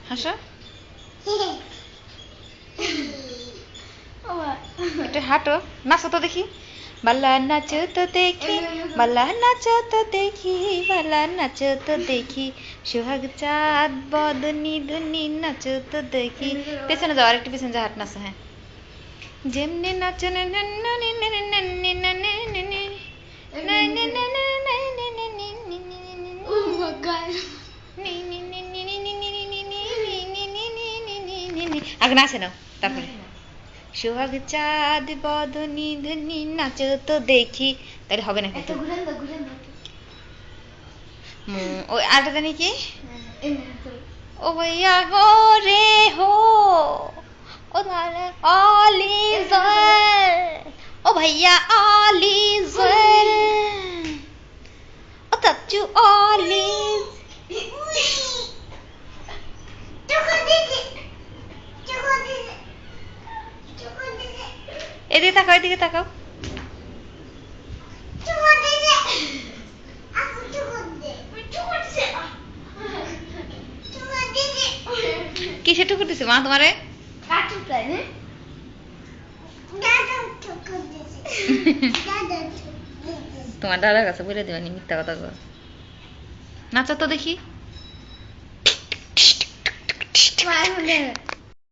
হাসো, একটু হাঁটো, নাচো তো দেখি। বালা নাচো তো দেখি, বালা নাচো তো দেখি, বালা নাচো তো দেখি, সোহাগ চাঁদ বদনি ধনি নাচো তো দেখি। পেছনে যাও, আরেকটু পেছনে যাও, হাত নাচো। হ্যাঁ, যেমনি নাচো না না না না না না না না না না না। আগে নাচে নাও, তারপরে সোহাগ চাঁদ বদনি ধনি নাচো তো দেখি। তাহলে হবে না কিন্তু। ওই আরেকটা জানি কি, ও भैया हो रे हो, ओ all is well, ओ भैया all is well, O तच्चू all is। এদিকে তাকাও, এদিকে তাকাও। কিসে টুকুর দিছে মা তোমারে? তোমার দাদার কাছে বলে দেবানি, মিথ্যা কথা কর। নাচো তো দেখি।